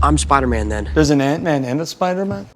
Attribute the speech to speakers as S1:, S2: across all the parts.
S1: I'm Spider-Man then.
S2: There's an Ant-Man and a Spider-Man?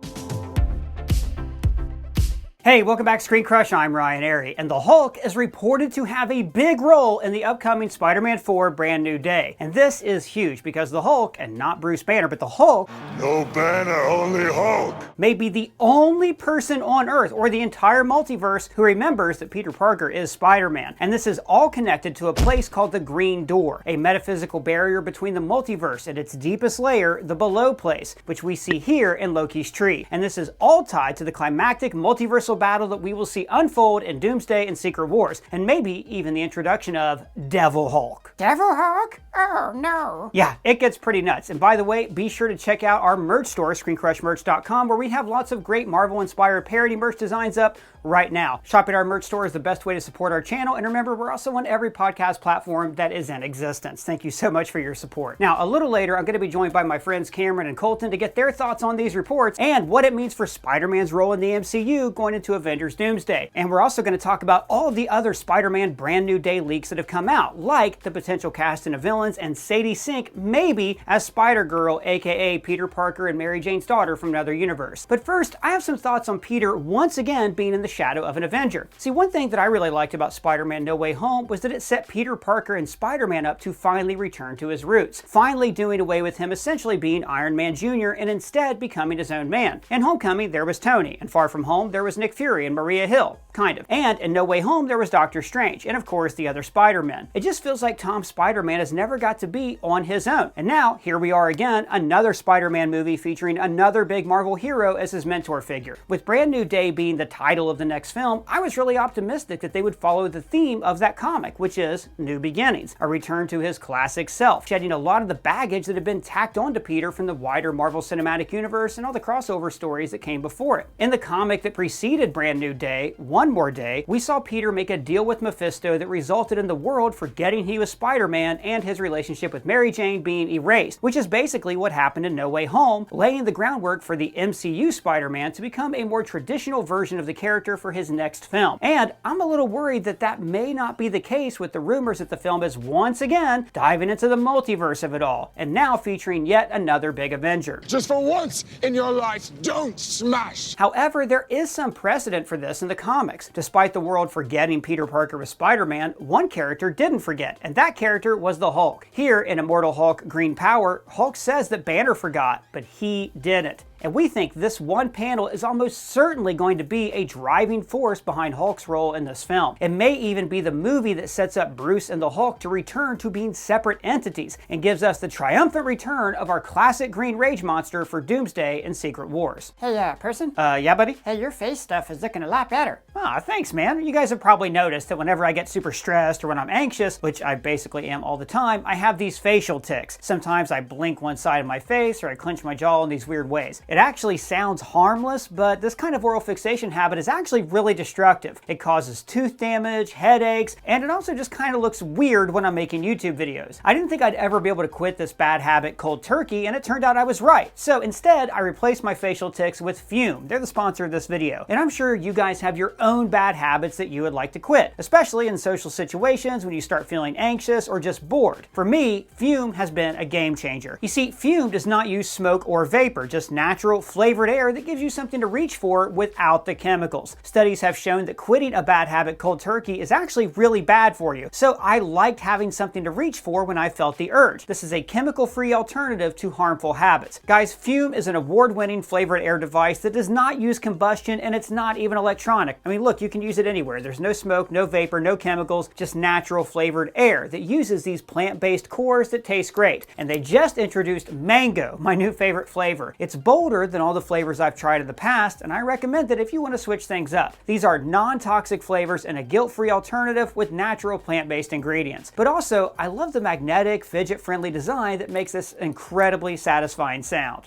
S3: Hey, welcome back to ScreenCrush. I'm Ryan Airy, and the Hulk is reported to have a big role in the upcoming Spider-Man 4 Brand New Day. And this is huge because the Hulk, and not Bruce Banner, but the Hulk,
S4: no Banner, only Hulk,
S3: may be the only person on Earth or the entire multiverse who remembers that Peter Parker is Spider-Man. And this is all connected to a place called the Green Door, a metaphysical barrier between the multiverse and its deepest layer, the Below Place, which we see here in Loki's tree. And this is all tied to the climactic multiversal battle that we will see unfold in Doomsday and Secret Wars, and maybe even the introduction of Devil Hulk.
S5: Devil Hulk? Oh no.
S3: Yeah, it gets pretty nuts. And by the way, be sure to check out our merch store, ScreenCrushMerch.com, where we have lots of great Marvel-inspired parody merch designs up right now. Shopping our merch store is the best way to support our channel, and remember, we're also on every podcast platform that is in existence. Thank you so much for your support. Now, a little later, I'm going to be joined by my friends Cameron and Colton to get their thoughts on these reports and what it means for Spider-Man's role in the MCU going into Avengers Doomsday. And we're also going to talk about all of the other Spider-Man Brand New Day leaks that have come out, like the potential casting of villains and Sadie Sink maybe as Spider-Girl, aka Peter Parker and Mary Jane's daughter from another universe. But first, I have some thoughts on Peter once again being in the shadow of an Avenger. See, one thing that I really liked about Spider-Man No Way Home was that it set Peter Parker and Spider-Man up to finally return to his roots, finally doing away with him essentially being Iron Man Jr. and instead becoming his own man. In Homecoming, there was Tony, and Far From Home, there was Nick Fury and Maria Hill, kind of. And in No Way Home, there was Doctor Strange, and of course the other Spider-Men. It just feels like Tom Spider-Man has never got to be on his own. And now, here we are again, another Spider-Man movie featuring another big Marvel hero as his mentor figure. With Brand New Day being the title of the next film, I was really optimistic that they would follow the theme of that comic, which is new beginnings, a return to his classic self, shedding a lot of the baggage that had been tacked onto Peter from the wider Marvel Cinematic Universe and all the crossover stories that came before it. In the comic that preceded Brand New Day, One More Day, we saw Peter make a deal with Mephisto that resulted in the world forgetting he was Spider-Man and his relationship with Mary Jane being erased, which is basically what happened in No Way Home, laying the groundwork for the MCU Spider-Man to become a more traditional version of the character for his next film. And I'm a little worried that that may not be the case with the rumors that the film is once again diving into the multiverse of it all, and now featuring yet another big Avenger.
S4: just for once in your life, don't smash.
S3: However, there is some precedent for this in the comics. Despite the world forgetting Peter Parker was Spider-Man, one character didn't forget, and that character was the Hulk. Here in Immortal Hulk Green Power, Hulk says that Banner forgot, but he didn't. And we think this one panel is almost certainly going to be a driving force behind Hulk's role in this film. It may even be the movie that sets up Bruce and the Hulk to return to being separate entities and gives us the triumphant return of our classic Green Rage monster for Doomsday and Secret Wars.
S5: Hey, person?
S3: Yeah, buddy?
S5: Hey, your face stuff is looking a lot better.
S3: Aw, thanks, man. You guys have probably noticed that whenever I get super stressed or when I'm anxious, which I basically am all the time, I have these facial tics. Sometimes I blink one side of my face or I clench my jaw in these weird ways. It actually sounds harmless, but this kind of oral fixation habit is actually really destructive. It causes tooth damage, headaches, and it also just kind of looks weird when I'm making YouTube videos. I didn't think I'd ever be able to quit this bad habit cold turkey, and it turned out I was right. So instead, I replaced my facial tics with Fume. They're the sponsor of this video. And I'm sure you guys have your own bad habits that you would like to quit, especially in social situations when you start feeling anxious or just bored. For me, Fume has been a game changer. You see, Fume does not use smoke or vapor, just natural flavored air that gives you something to reach for without the chemicals. Studies have shown that quitting a bad habit cold turkey is actually really bad for you. So I liked having something to reach for when I felt the urge. This is a chemical-free alternative to harmful habits. Guys, Fume is an award-winning flavored air device that does not use combustion, and it's not even electronic. I mean, look, you can use it anywhere. There's no smoke, no vapor, no chemicals, just natural flavored air that uses these plant-based cores that taste great. And they just introduced mango, my new favorite flavor. It's bolder than all the flavors I've tried in the past, and I recommend it if you want to switch things up. These are non-toxic flavors and a guilt-free alternative with natural plant-based ingredients. But also, I love the magnetic, fidget-friendly design that makes this incredibly satisfying sound.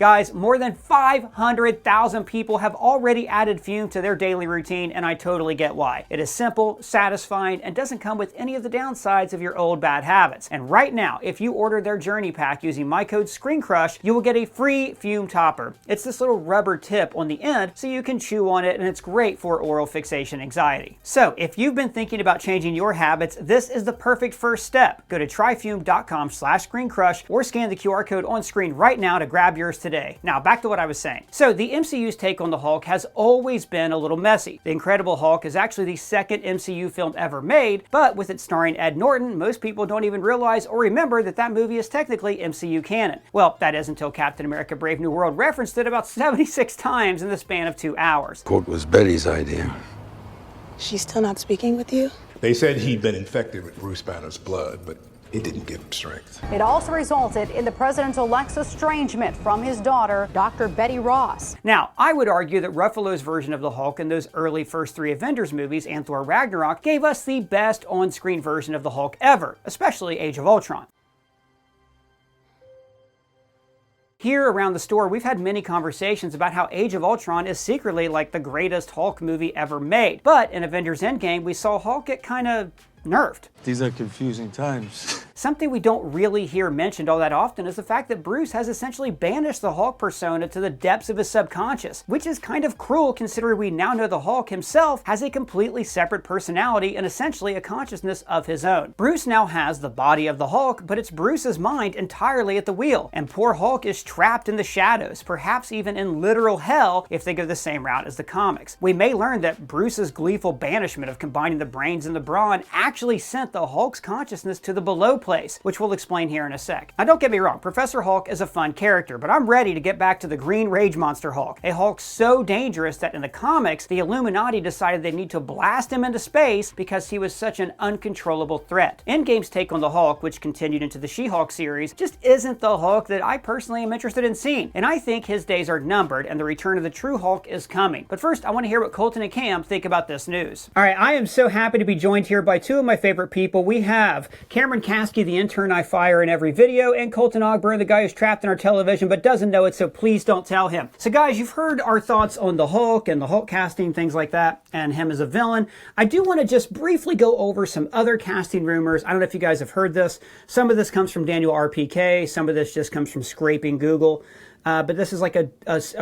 S3: Guys, more than 500,000 people have already added Fume to their daily routine, and I totally get why. It is simple, satisfying, and doesn't come with any of the downsides of your old bad habits. And right now, if you order their Journey Pack using my code ScreenCrush, you will get a free Fume topper. It's this little rubber tip on the end so you can chew on it, and it's great for oral fixation anxiety. So if you've been thinking about changing your habits, this is the perfect first step. Go to tryfume.com/ScreenCrush or scan the QR code on screen right now to grab yours today. Now back to what I was saying. So the MCU's take on the Hulk has always been a little messy. The Incredible Hulk is actually the second MCU film ever made, but with it starring Ed Norton, most people don't even realize or remember that that movie is technically MCU canon. Well, that is until Captain America Brave New World referenced it about 76 times in the span of 2 hours.
S1: Quote was Betty's idea.
S6: She's still not speaking with you?
S7: They said he'd been infected with Bruce Banner's blood, but it didn't give him strength.
S8: It also resulted in the president-elect's estrangement from his daughter, Dr. Betty Ross.
S3: Now, I would argue that Ruffalo's version of the Hulk in those early first 3 Avengers movies and Thor Ragnarok gave us the best on-screen version of the Hulk ever, especially Age of Ultron. Here around the store, we've had many conversations about how Age of Ultron is secretly like the greatest Hulk movie ever made. But in Avengers Endgame, we saw Hulk get kind of nerfed.
S2: These are confusing times.
S3: Something we don't really hear mentioned all that often is the fact that Bruce has essentially banished the Hulk persona to the depths of his subconscious, which is kind of cruel considering we now know the Hulk himself has a completely separate personality and essentially a consciousness of his own. Bruce now has the body of the Hulk, but it's Bruce's mind entirely at the wheel, and poor Hulk is trapped in the shadows, perhaps even in literal hell if they go the same route as the comics. We may learn that Bruce's gleeful banishment of combining the brains and the brawn actually sent the Hulk's consciousness to the below place, which we'll explain here in a sec. Now don't get me wrong, Professor Hulk is a fun character, but I'm ready to get back to the Green Rage Monster Hulk, a Hulk so dangerous that in the comics, the Illuminati decided they need to blast him into space because he was such an uncontrollable threat. Endgame's take on the Hulk, which continued into the She-Hulk series, just isn't the Hulk that I personally am interested in seeing, and I think his days are numbered and the return of the true Hulk is coming. But first, I want to hear what Colton and Cam think about this news. All right, I am so happy to be joined here by 2 of my favorite people. We have Cameron Caskey, the intern I fire in every video, and Colton Ogburn, the guy who's trapped in our television but doesn't know it, so please don't tell him. So guys, you've heard our thoughts on the Hulk and the Hulk casting, things like that, and him as a villain. I do want to just briefly go over some other casting rumors. I don't know if you guys have heard this. Some of this comes from Daniel RPK, some of this just comes from scraping Google, but this is like a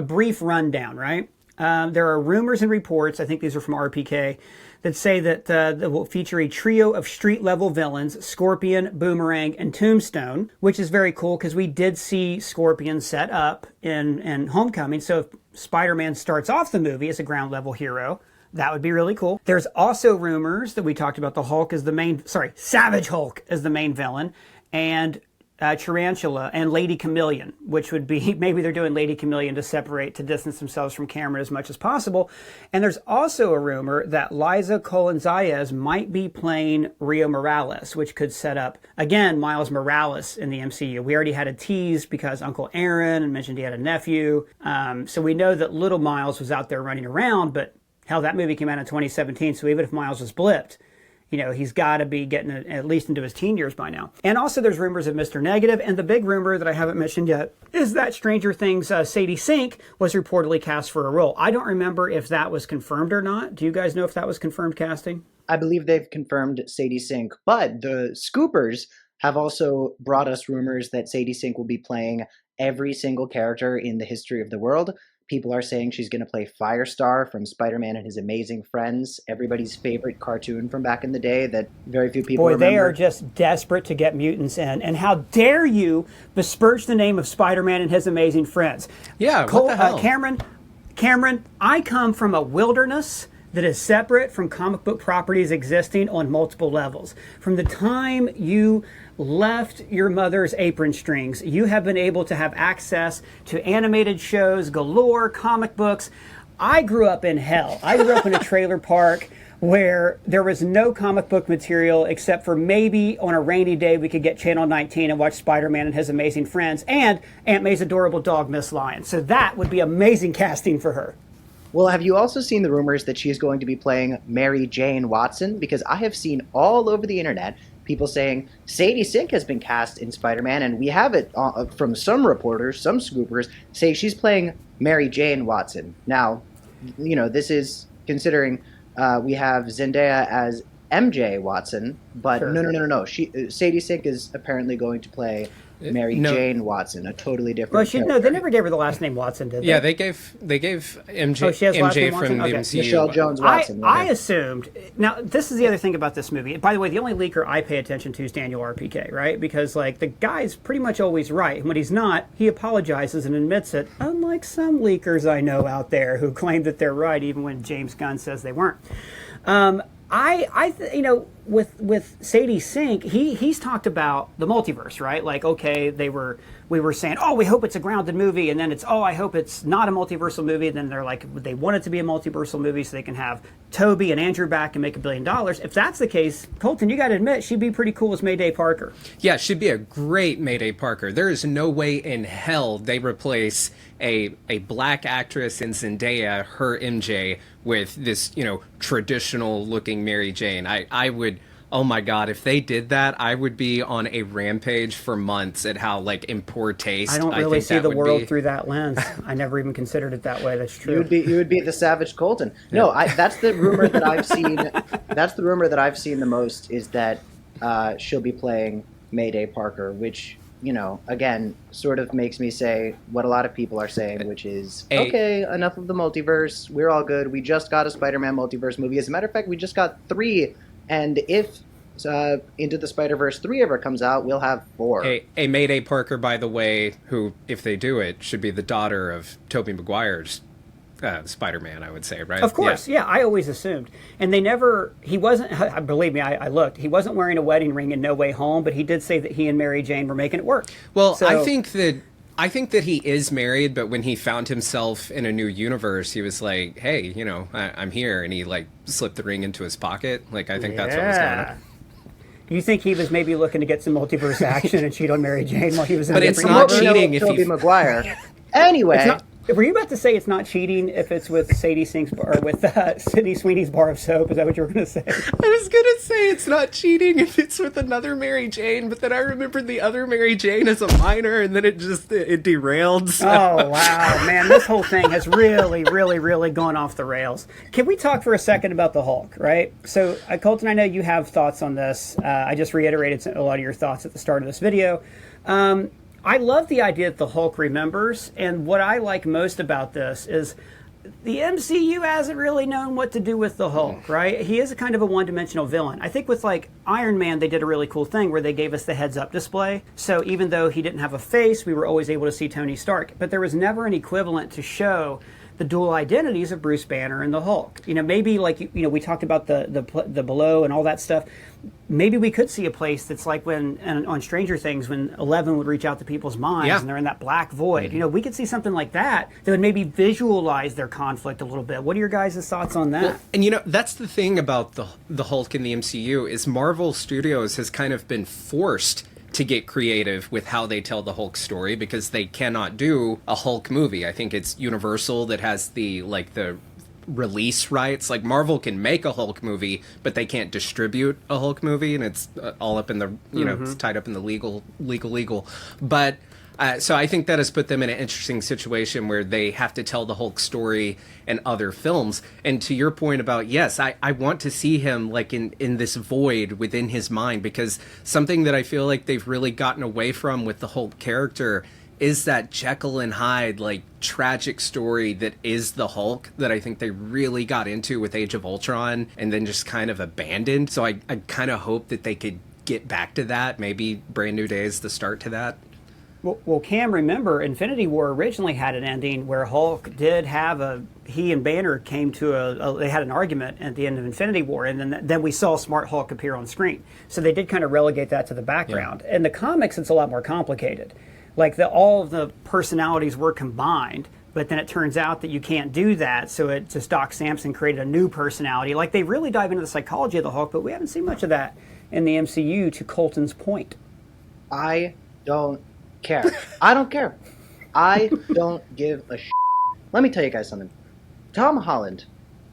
S3: brief rundown, right? There are rumors and reports, I think these are from RPK, that say that that will feature a trio of street-level villains, Scorpion, Boomerang, and Tombstone, which is very cool because we did see Scorpion set up in Homecoming, so if Spider-Man starts off the movie as a ground-level hero, that would be really cool. There's also rumors that we talked about the Hulk as the main, Savage Hulk as the main villain, and Tarantula and Lady Chameleon, which would be, maybe they're doing Lady Chameleon to distance themselves from Cameron as much as possible. And there's also a rumor that Liza Colin-Zayas might be playing Rio Morales, which could set up, again, Miles Morales in the MCU. We already had a tease because Uncle Aaron mentioned he had a nephew. So we know that little Miles was out there running around, but hell, that movie came out in 2017, so even if Miles was blipped, you know, he's got to be getting at least into his teen years by now. And also there's rumors of Mr. Negative, and the big rumor that I haven't mentioned yet is that Stranger Things' Sadie Sink was reportedly cast for a role. I don't remember if that was confirmed or not. Do you guys know if that was confirmed casting?
S9: I believe they've confirmed Sadie Sink, but the Scoopers have also brought us rumors that Sadie Sink will be playing every single character in the history of the world. People are saying she's going to play Firestar from Spider-Man and His Amazing Friends, everybody's favorite cartoon from back in the day that very few people remember.
S3: Boy, they are just desperate to get mutants in. And how dare you besmirch the name of Spider-Man and His Amazing Friends?
S2: Yeah, what the hell?
S3: Cameron, I come from a wilderness that is separate from comic book properties existing on multiple levels. From the time you left your mother's apron strings, you have been able to have access to animated shows galore, comic books. I grew up in hell. I grew up in a trailer park where there was no comic book material except for maybe on a rainy day we could get Channel 19 and watch Spider-Man and His Amazing Friends and Aunt May's adorable dog, Miss Lion. So that would be amazing casting for her.
S9: Well, have you also seen the rumors that she is going to be playing Mary Jane Watson? Because I have seen all over the internet people saying Sadie Sink has been cast in Spider-Man, and we have it from some reporters, some scoopers, say she's playing Mary Jane Watson. Now, this is considering we have Zendaya as MJ Watson, but
S3: Sure.
S9: no. Sadie Sink is apparently going to play Mary Jane Watson, a totally different character.
S3: No, they never gave her the last name Watson, did they?
S1: Yeah, they gave MJ,
S3: Oh, she has last name
S1: MJ from
S3: Watson?
S1: the
S3: Okay.
S1: MCU.
S9: Michelle Jones Watson.
S3: I assumed. Now, this is the other thing about this movie. By the way, the only leaker I pay attention to is Daniel RPK, right? Because the guy's pretty much always right. And when he's not, he apologizes and admits it. Unlike some leakers I know out there who claim that they're right, even when James Gunn says they weren't. With Sadie Sink, he's talked about the multiverse, right? Okay, we were saying, oh, we hope it's a grounded movie, and then it's, oh, I hope it's not a multiversal movie, and then they're they want it to be a multiversal movie so they can have Toby and Andrew back and make $1 billion. If that's the case, Colton, you got to admit, she'd be pretty cool as Mayday Parker.
S1: Yeah, she'd be a great Mayday Parker. There is no way in hell they replace a black actress in Zendaya, her MJ, with this, traditional looking Mary Jane. I would, oh my God, if they did that, I would be on a rampage for months at how in poor taste.
S3: I don't really
S1: think
S3: see
S1: that
S3: the
S1: would
S3: world
S1: be.
S3: through that lens. I never even considered it that way. That's true.
S9: You would be the Savage Colton. No, that's the rumor that I've seen. That's the rumor that I've seen the most, is that she'll be playing Mayday Parker, which, again, sort of makes me say what a lot of people are saying, which is, okay, enough of the multiverse. We're all good. We just got a Spider-Man multiverse movie. As a matter of fact, we just got 3. And if Into the Spider-Verse 3 ever comes out, we'll have 4.
S1: A Mayday Parker, by the way, who, if they do it, should be the daughter of Tobey Maguire's Spider-Man, I would say, right?
S3: Of course, yeah, I always assumed. And he wasn't, believe me, I looked, he wasn't wearing a wedding ring in No Way Home, but he did say that he and Mary Jane were making it work.
S1: Well, I think that he is married, but when he found himself in a new universe, he was like, hey, I'm here. And he slipped the ring into his pocket. I think that's what was going on.
S3: Do you think he was maybe looking to get some multiverse action and cheat on Mary Jane while he was in
S1: But
S3: a
S1: it's
S3: different
S1: not
S3: universe?
S1: cheating if
S9: Tobey
S1: you...
S9: Maguire. Anyway.
S3: Were you about to say it's not cheating if it's with Sadie Sink's or with Sydney Sweeney's bar of soap? Is that what you were going to say?
S1: I was going to say it's not cheating if it's with another Mary Jane, but then I remembered the other Mary Jane as a minor, and then it derailed. So.
S3: Oh, wow, man. This whole thing has really, really, really gone off the rails. Can we talk for a second about the Hulk, right? So, Colton, I know you have thoughts on this. I just reiterated a lot of your thoughts at the start of this video. I love the idea that the Hulk remembers, and what I like most about this is the MCU hasn't really known what to do with the Hulk, right? He is a kind of a one-dimensional villain. I think with Iron Man, they did a really cool thing where they gave us the heads-up display. So even though he didn't have a face, we were always able to see Tony Stark. But there was never an equivalent to show the dual identities of Bruce Banner and the Hulk. Maybe we talked about the below and all that stuff. Maybe we could see a place that's like on Stranger Things, when Eleven would reach out to people's minds and they're in that black void. We could see something like that would maybe visualize their conflict a little bit. What are your guys' thoughts on that?
S1: Well, and that's the thing about the Hulk in the MCU is Marvel Studios has kind of been forced to get creative with how they tell the Hulk story, because they cannot do a Hulk movie. I think it's Universal that has the release rights. Marvel can make a Hulk movie, but they can't distribute a Hulk movie, and it's all up in the it's tied up in the legal. But so I think that has put them in an interesting situation where they have to tell the Hulk story in other films. And to your point about, yes, I want to see him in this void within his mind, because something that I feel like they've really gotten away from with the Hulk character is that Jekyll and Hyde, tragic story that is the Hulk, that I think they really got into with Age of Ultron and then just kind of abandoned. So I kind of hope that they could get back to that. Maybe Brand New Day is the start to that.
S3: Well, Cam, remember, Infinity War originally had an ending where Hulk did have he and Banner came to they had an argument at the end of Infinity War, and then we saw Smart Hulk appear on screen. So they did kind of relegate that to the background. Yeah. In the comics, it's a lot more complicated. All of the personalities were combined, but then it turns out that you can't do that, so Doc Samson created a new personality. They really dive into the psychology of the Hulk, but we haven't seen much of that in the MCU, to Colton's point.
S9: I don't care. I don't care. I don't give a shit. Let me tell you guys something. Tom Holland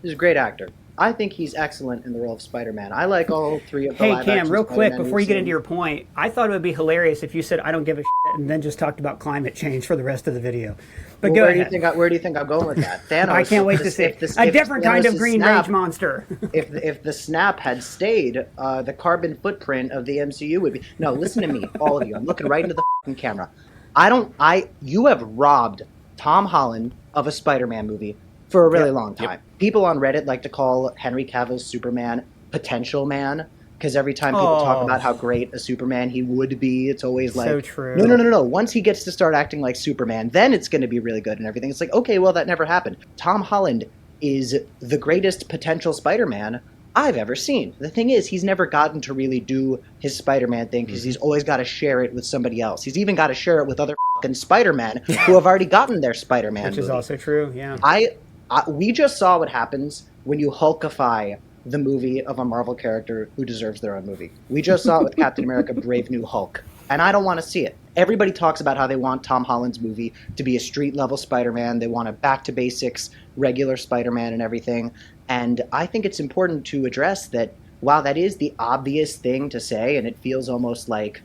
S9: is a great actor. I think he's excellent in the role of Spider-Man. I like all three of the
S3: Hey,
S9: live
S3: Cam,
S9: action
S3: real quick,
S9: Spider-Man
S3: before you
S9: we've
S3: get
S9: seen.
S3: into your point, I thought it would be hilarious if you said, I don't give a shit, and then just talked about climate change for the rest of the video. But go
S9: Where
S3: ahead.
S9: do you think I'm going with that? Thanos.
S3: I can't wait to see a different kind of green rage monster.
S9: If the snap had stayed, the carbon footprint of the MCU would be... No, listen to me, all of you. I'm looking right into the fucking camera. You have robbed Tom Holland of a Spider-Man movie for a really long time. People on Reddit like to call Henry Cavill's Superman Potential Man, because every time people talk about how great a Superman he would be, it's always like,
S3: so true.
S9: No. Once he gets to start acting like Superman, then it's going to be really good and everything. It's like, okay, well, that never happened. Tom Holland is the greatest potential Spider-Man I've ever seen. The thing is, he's never gotten to really do his Spider-Man thing because he's always got to share it with somebody else. He's even got to share it with other fucking Spider-Men who have already gotten their Spider-Man
S3: Which
S9: movie.
S3: is also true, yeah.
S9: We just saw what happens when you Hulkify the movie of a Marvel character who deserves their own movie. We just saw it with Captain America Brave New Hulk, and I don't want to see it. Everybody talks about how they want Tom Holland's movie to be a street-level Spider-Man. They want a back-to-basics, regular Spider-Man and everything. And I think it's important to address that while that is the obvious thing to say, and it feels almost like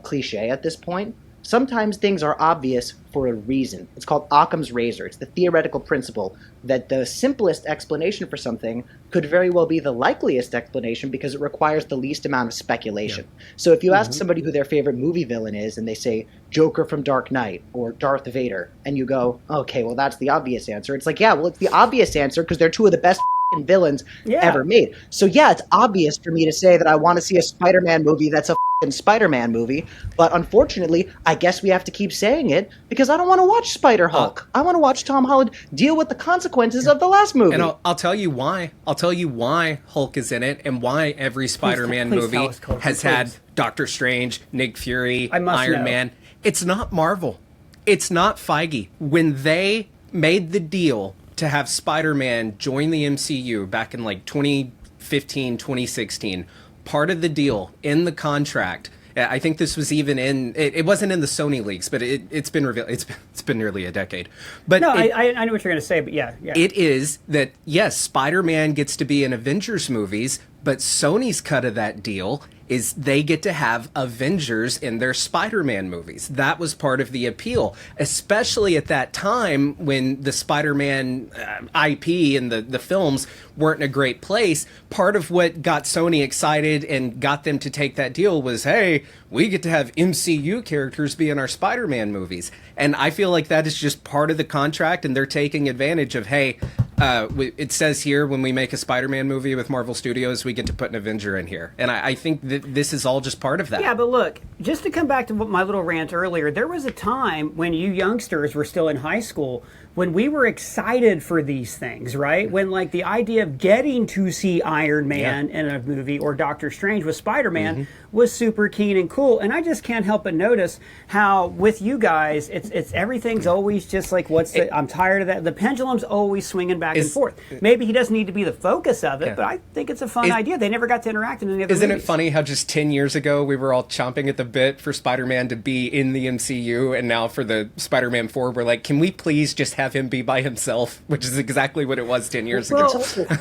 S9: cliche at this point, sometimes things are obvious for a reason. It's called Occam's razor. It's the theoretical principle that the simplest explanation for something could very well be the likeliest explanation because it requires the least amount of speculation. Yeah. So if you ask somebody who their favorite movie villain is and they say Joker from Dark Knight or Darth Vader, and you go, okay, well, that's the obvious answer. It's like, yeah, well, it's the obvious answer because they're two of the best villains ever made. So yeah, it's obvious for me to say that I want to see a Spider-Man movie that's a Spider-Man movie, but unfortunately, I guess we have to keep saying it because I don't want to watch Spider-Hulk. I want to watch Tom Holland deal with the consequences of the last movie.
S1: And I'll tell you why. I'll tell you why Hulk is in it and why every Spider-Man movie has had Doctor Strange, Nick Fury, Iron Man. It's not Marvel. It's not Feige. When they made the deal to have Spider-Man join the MCU back in like 2015, 2016, part of the deal in the contract, I think this was even in, it wasn't in the Sony leaks, but it's been revealed, it's been nearly a decade. But
S3: no, I know what you're going to say, but yeah.
S1: It is that, yes, Spider-Man gets to be in Avengers movies, but Sony's cut of that deal is they get to have Avengers in their Spider-Man movies. That was part of the appeal, especially at that time when the Spider-Man IP and the films weren't in a great place. Part of what got Sony excited and got them to take that deal was, hey, we get to have MCU characters be in our Spider-Man movies. And I feel like that is just part of the contract, and they're taking advantage of, hey, it says here when we make a Spider-Man movie with Marvel Studios, we get to put an Avenger in here. And I think that this is all just part of that.
S3: Yeah, but look, just to come back to my little rant earlier, there was a time when you youngsters were still in high school when we were excited for these things, right? When like the idea of getting to see Iron Man in a movie or Doctor Strange with Spider-Man was super keen and cool. And I just can't help but notice how with you guys, it's everything's always just like, I'm tired of that. The pendulum's always swinging back and forth. Maybe he doesn't need to be the focus of it, but I think it's a fun idea. They never got to interact in any of the
S1: movies. Isn't it funny how just 10 years ago we were all chomping at the bit for Spider-Man to be in the MCU, and now for the Spider-Man 4, we're like, can we please just have him be by himself? Which is exactly what it was 10 years ago.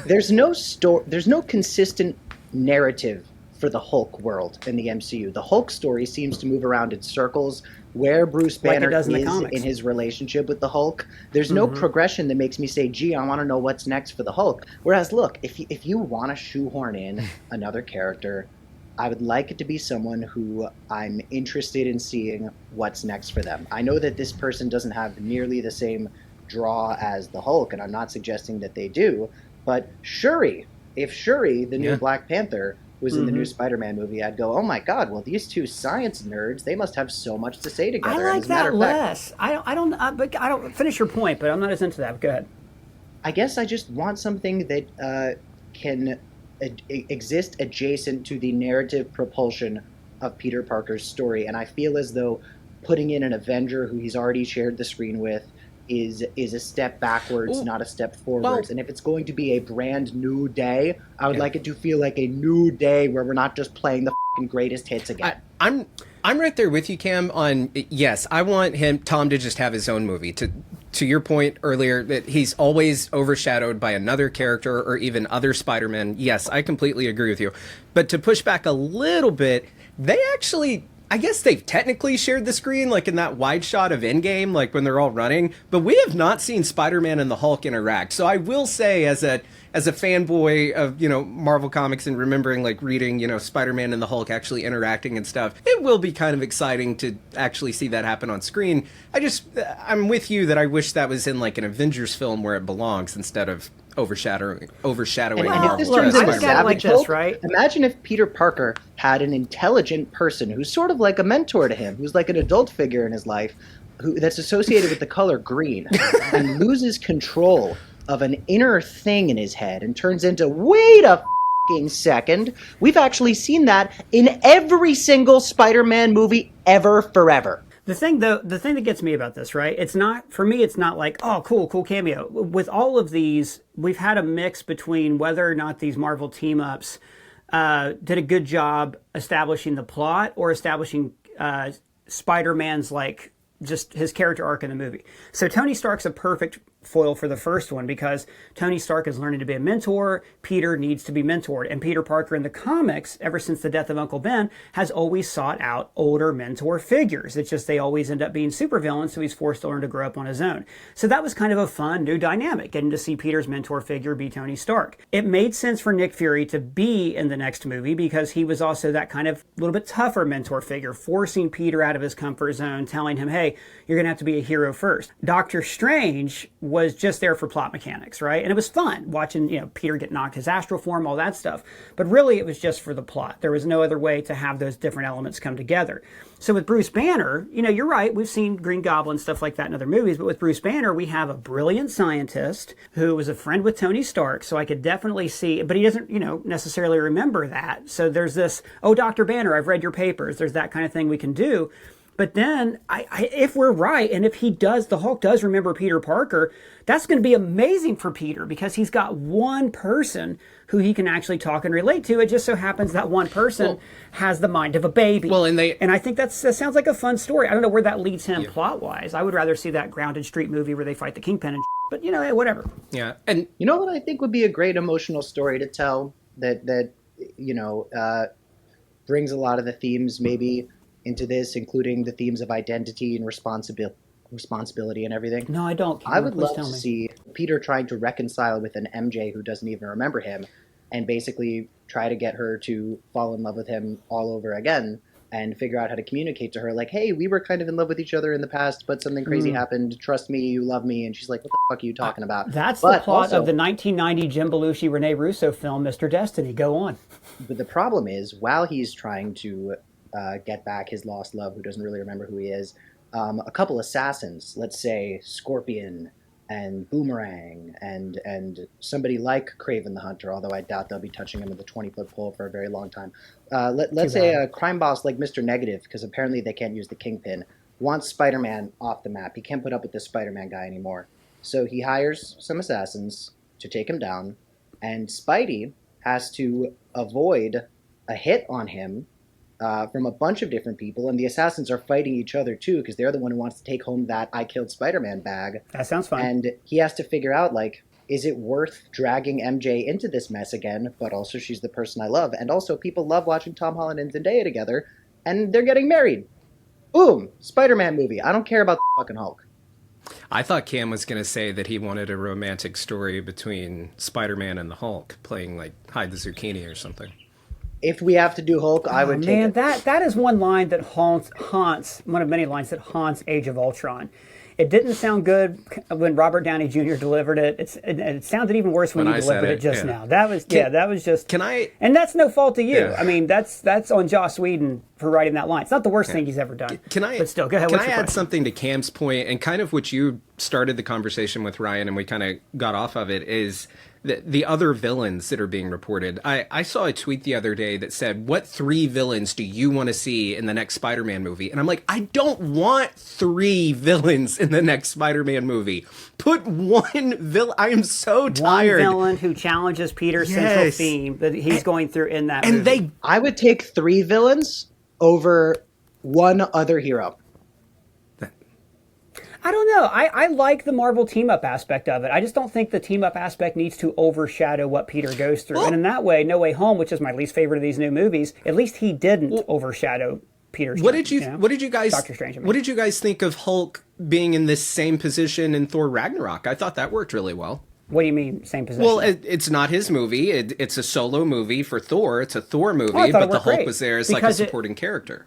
S9: There's no consistent narrative for the Hulk world in the MCU. The Hulk story seems to move around in circles. Where Bruce Banner is in his relationship with the Hulk, there's no progression that makes me say, gee, I want to know what's next for the Hulk. Whereas, look, if you want to shoehorn in another character, I would like it to be someone who I'm interested in seeing what's next for them. I know that this person doesn't have nearly the same draw as the Hulk, and I'm not suggesting that they do, but Shuri, if Shuri, the new Black Panther, was in the new Spider-Man movie, I'd go, oh my god, well, these two science nerds, they must have so much to say together.
S3: I like that less. I don't finish your point, but I'm not as into that. Go ahead.
S9: I guess I just want something that can exist adjacent to the narrative propulsion of Peter Parker's story, and I feel as though putting in an Avenger who he's already shared the screen with is a step backwards, not a step forwards. And if it's going to be a brand new day, I would like it to feel like a new day where we're not just playing the greatest hits again.
S1: I'm right there with you, Cam, on, yes, I want Tom to just have his own movie, to to your point earlier that he's always overshadowed by another character or even other Spider-Man, yes, I completely agree with you. But to push back a little bit, they actually, I guess they've technically shared the screen, like in that wide shot of Endgame, like when they're all running, but we have not seen Spider-Man and the Hulk interact. So I will say, as a fanboy of, Marvel Comics and remembering, like, reading, Spider-Man and the Hulk actually interacting and stuff, it will be kind of exciting to actually see that happen on screen. I'm with you that I wish that was in, like, an Avengers film where it belongs instead of overshadowing
S9: And if this
S1: Marvel.
S9: turns into
S3: Savage
S9: Savage
S3: this,
S9: Hulk,
S3: right?
S9: Imagine if Peter Parker had an intelligent person who's sort of like a mentor to him, who's like an adult figure in his life, that's associated with the color green, and loses control of an inner thing in his head and turns into, wait a f***ing second, we've actually seen that in every single Spider-Man movie ever forever.
S3: The thing that gets me about this, right? It's not like, oh, cool cameo. With all of these, we've had a mix between whether or not these Marvel team-ups did a good job establishing the plot or establishing Spider-Man's, like, just his character arc in the movie. So Tony Stark's a perfect foil for the first one because Tony Stark is learning to be a mentor. Peter needs to be mentored. And Peter Parker in the comics, ever since the death of Uncle Ben, has always sought out older mentor figures. It's just they always end up being supervillains, so he's forced to learn to grow up on his own. So that was kind of a fun new dynamic, getting to see Peter's mentor figure be Tony Stark. It made sense for Nick Fury to be in the next movie because he was also that kind of little bit tougher mentor figure, forcing Peter out of his comfort zone, telling him, hey, you're going to have to be a hero first. Doctor Strange was just there for plot mechanics, right? And it was fun watching, Peter get knocked his astral form, all that stuff. But really, it was just for the plot. There was no other way to have those different elements come together. So with Bruce Banner, you're right. We've seen Green Goblin, stuff like that in other movies. But with Bruce Banner, we have a brilliant scientist who was a friend with Tony Stark. So I could definitely see, but he doesn't, necessarily remember that. So there's this, oh, Dr. Banner, I've read your papers. There's that kind of thing we can do. But then, if we're right, and if the Hulk does remember Peter Parker, that's going to be amazing for Peter because he's got one person who he can actually talk and relate to. It just so happens that one person has the mind of a baby.
S1: Well, and
S3: I think that sounds like a fun story. I don't know where that leads him plot-wise. I would rather see that grounded street movie where they fight the Kingpin and but, whatever.
S1: Yeah. And
S9: you know what I think would be a great emotional story to tell that brings a lot of the themes maybe into this, including the themes of identity and responsibility and everything.
S3: No, I don't.
S9: I would love to see Peter trying to reconcile with an MJ who doesn't even remember him and basically try to get her to fall in love with him all over again and figure out how to communicate to her like, hey, we were kind of in love with each other in the past, but something crazy happened. Trust me, you love me. And she's like, what the fuck are you talking about?
S3: That's the plot of the 1990 Jim Belushi, Rene Russo film, Mr. Destiny. Go on.
S9: But the problem is, while he's trying to get back his lost love, who doesn't really remember who he is, a couple assassins, let's say Scorpion and Boomerang and somebody like Kraven the Hunter, although I doubt they'll be touching him with a 20-foot pole for a very long time. Let's say a crime boss like Mr. Negative, because apparently they can't use the Kingpin, wants Spider-Man off the map. He can't put up with this Spider-Man guy anymore. So he hires some assassins to take him down, and Spidey has to avoid a hit on him from a bunch of different people, and the assassins are fighting each other too because they're the one who wants to take home that I killed Spider-Man bag.
S3: That sounds fun.
S9: And he has to figure out, like, is it worth dragging MJ into this mess again? But also she's the person I love. And also people love watching Tom Holland and Zendaya together, and they're getting married. Boom! Spider-Man movie. I don't care about the fucking Hulk.
S1: I thought Cam was going to say that he wanted a romantic story between Spider-Man and the Hulk, playing like Hide the Zucchini or something.
S9: If we have to do Hulk, I would take it.
S3: That is one line that haunts, one of many lines that haunts Age of Ultron. It didn't sound good when Robert Downey Jr. delivered it. It sounded even worse when he delivered it just now. That was just. And that's no fault of you.
S1: Yeah.
S3: I mean, that's on Joss Whedon for writing that line. It's not the worst thing he's ever done. But still, go ahead.
S1: Can I add something to Cam's point and kind of what you started the conversation with, Ryan, and we kind of got off of it, is the other villains that are being reported. I saw a tweet the other day that said, what 3 villains do you want to see in the next Spider-Man movie? And I'm like, I don't want 3 villains in the next Spider-Man movie. Put one villain. I am so tired.
S3: One villain who challenges Peter's central theme that he's going through in that movie.
S9: I would take 3 villains over one other hero.
S3: I don't know. know. I like the Marvel team-up aspect of it. I just don't think the team-up aspect needs to overshadow what Peter goes through. And in that way, No Way Home, which is my least favorite of these new movies, at least he didn't overshadow Peter's
S1: What
S3: journey,
S1: did you what did you guys
S3: Doctor Strange, I mean.
S1: What did you guys think of Hulk being in this same position in Thor Ragnarok? I thought that worked really well.
S3: What do you mean, same position?
S1: Well, it's not his movie. It's a solo movie for Thor. It's a Thor movie, but the Hulk was there as like a supporting character.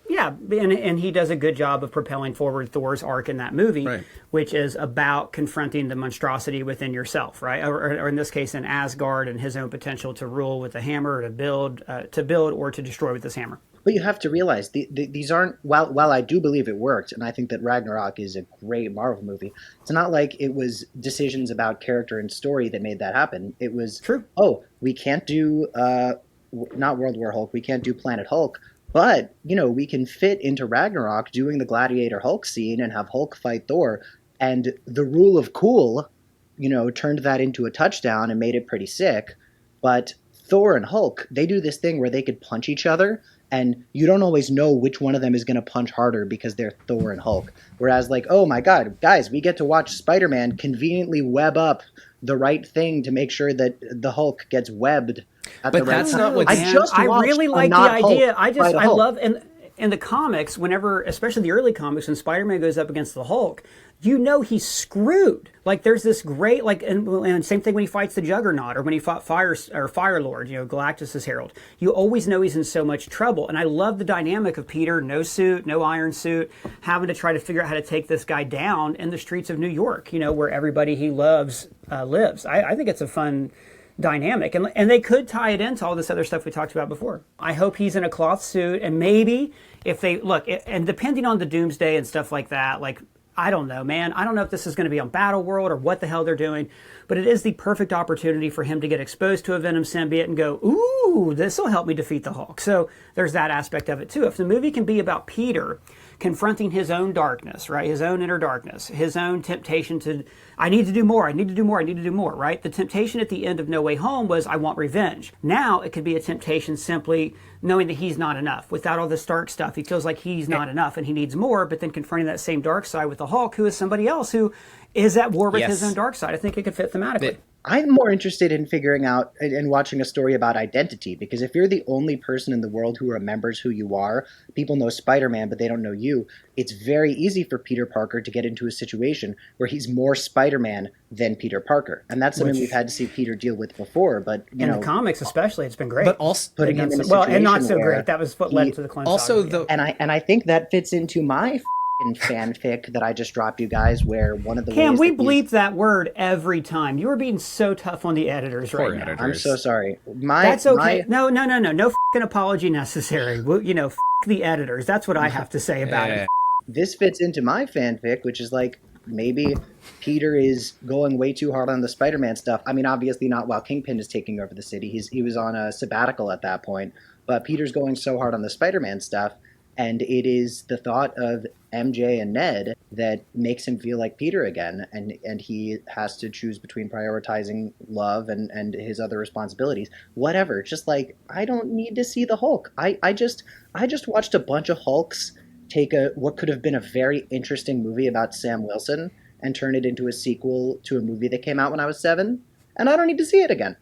S3: Yeah, and he does a good job of propelling forward Thor's arc in that movie,
S1: right,
S3: which is about confronting the monstrosity within yourself, right? Or in this case, in Asgard and his own potential to rule with a hammer, to build or to destroy with this hammer.
S9: But you have to realize these aren't, while I do believe it worked, and I think that Ragnarok is a great Marvel movie, it's not like it was decisions about character and story that made that happen. It was,
S3: true.
S9: Oh, we can't do, not World War Hulk, we can't do Planet Hulk, but, we can fit into Ragnarok doing the Gladiator Hulk scene and have Hulk fight Thor, and the rule of cool, turned that into a touchdown and made it pretty sick, but Thor and Hulk, they do this thing where they could punch each other, and you don't always know which one of them is going to punch harder because they're Thor and Hulk. Whereas oh my God, guys, we get to watch Spider-Man conveniently web up the right thing to make sure that the Hulk gets webbed at the right time. But
S1: that's not what...
S3: I really like the idea. I love... And in the comics, whenever, especially the early comics, when Spider-Man goes up against the Hulk, he's screwed. Like, there's this great, and same thing when he fights the Juggernaut, or when he fought Fire Lord, Galactus' herald. You always know he's in so much trouble. And I love the dynamic of Peter, no suit, no iron suit, having to try to figure out how to take this guy down in the streets of New York, where everybody he loves lives. I think it's a fun dynamic, and they could tie it into all this other stuff we talked about before. I hope he's in a cloth suit, and maybe if they look, and depending on the Doomsday and stuff like that, I don't know, man. I don't know if this is going to be on Battle World or what the hell they're doing, but it is the perfect opportunity for him to get exposed to a Venom symbiote and go, ooh, this will help me defeat the Hulk. So there's that aspect of it too. If the movie can be about Peter confronting his own darkness, right? His own inner darkness, his own temptation to, I need to do more, I need to do more, I need to do more, right? The temptation at the end of No Way Home was, I want revenge. Now it could be a temptation simply knowing that he's not enough. Without all the Stark stuff, he feels like he's not enough and he needs more, but then confronting that same dark side with the Hulk, who is somebody else who is at war with his own dark side. I think it could fit thematically.
S9: I'm more interested in figuring out and watching a story about identity, because if you're the only person in the world who remembers who you are, people know Spider-Man, but they don't know you, it's very easy for Peter Parker to get into a situation where he's more Spider-Man than Peter Parker. And that's something we've had to see Peter deal with before, but,
S3: in the comics especially, it's been great.
S1: But also
S9: putting him in a situation
S3: and not so great. That was what led to the Clone Saga.
S9: And I think that fits into my fanfic that I just dropped you guys, where one of the
S3: Cam, we bleep that word every time. You are being so tough on the editors
S1: Poor
S3: right
S1: editors.
S3: now.
S9: I'm so sorry.
S3: That's okay. No fucking apology necessary. F the editors. That's what I have to say about it.
S9: This fits into my fanfic, which is maybe Peter is going way too hard on the Spider-Man stuff. I mean, obviously not while Kingpin is taking over the city. He was on a sabbatical at that point, but Peter's going so hard on the Spider-Man stuff. And it is the thought of MJ and Ned that makes him feel like Peter again. And he has to choose between prioritizing love and his other responsibilities. Whatever. Just I don't need to see the Hulk. I just watched a bunch of Hulks take what could have been a very interesting movie about Sam Wilson and turn it into a sequel to a movie that came out when I was 7. And I don't need to see it again.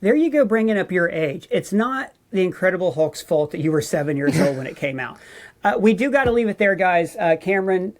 S3: There you go, bringing up your age. It's not the Incredible Hulk's fault that you were 7 years old when it came out. We do got to leave it there, guys. Cameron,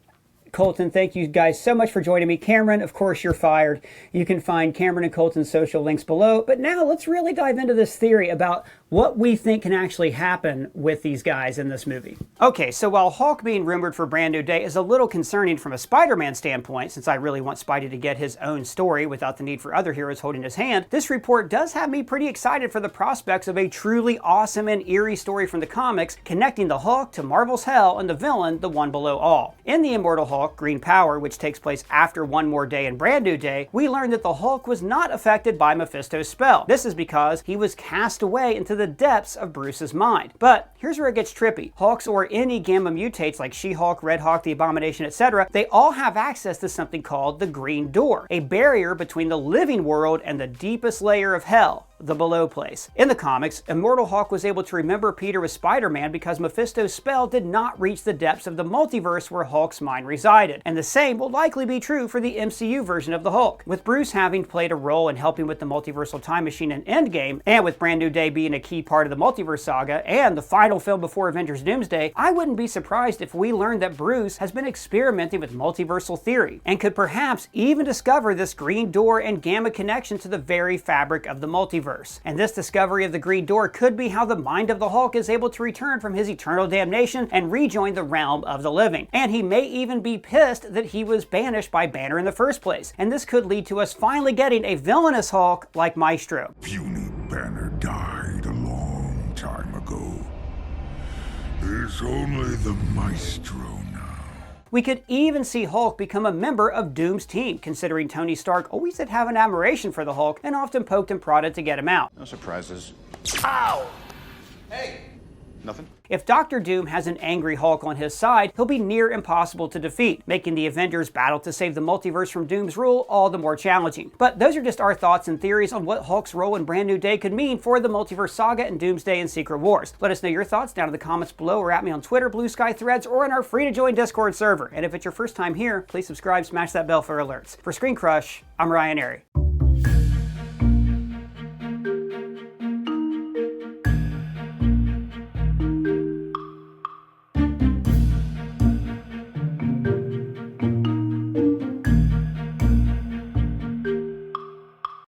S3: Colton, thank you guys so much for joining me. Cameron, of course, you're fired. You can find Cameron and Colton's social links below. But now let's really dive into this theory about what we think can actually happen with these guys in this movie. Okay, so while Hulk being rumored for Brand New Day is a little concerning from a Spider-Man standpoint, since I really want Spidey to get his own story without the need for other heroes holding his hand, this report does have me pretty excited for the prospects of a truly awesome and eerie story from the comics connecting the Hulk to Marvel's Hell and the villain, the One Below All. In the Immortal Hulk, Green Power, which takes place after One More Day and Brand New Day, we learn that the Hulk was not affected by Mephisto's spell. This is because he was cast away into the depths of Bruce's mind. But here's where it gets trippy. Hulks or any gamma mutates like She-Hulk, Red Hulk, the Abomination, etc., they all have access to something called the Green Door, a barrier between the living world and the deepest layer of hell, the below place. In the comics, Immortal Hulk was able to remember Peter was Spider-Man because Mephisto's spell did not reach the depths of the multiverse where Hulk's mind resided, and the same will likely be true for the MCU version of the Hulk. With Bruce having played a role in helping with the multiversal time machine in Endgame, and with Brand New Day being a key part of the multiverse saga, and the final film before Avengers Doomsday, I wouldn't be surprised if we learned that Bruce has been experimenting with multiversal theory, and could perhaps even discover this green door and gamma connection to the very fabric of the multiverse. And this discovery of the green door could be how the mind of the Hulk is able to return from his eternal damnation and rejoin the realm of the living. And he may even be pissed that he was banished by Banner in the first place. And this could lead to us finally getting a villainous Hulk like Maestro.
S10: Puny Banner died a long time ago. There's only the Maestro now.
S3: We could even see Hulk become a member of Doom's team, considering Tony Stark always did have an admiration for the Hulk and often poked and prodded to get him out.
S11: No surprises.
S3: Ow!
S11: Hey! Nothing?
S3: If Dr. Doom has an angry Hulk on his side, he'll be near impossible to defeat, making the Avengers' battle to save the multiverse from Doom's rule all the more challenging. But those are just our thoughts and theories on what Hulk's role in Brand New Day could mean for the multiverse saga and Doomsday and Secret Wars. Let us know your thoughts down in the comments below, or at me on Twitter, Blue Sky Threads, or in our free-to-join Discord server. And if it's your first time here, please subscribe, smash that bell for alerts. For ScreenCrush, I'm Ryan Airy.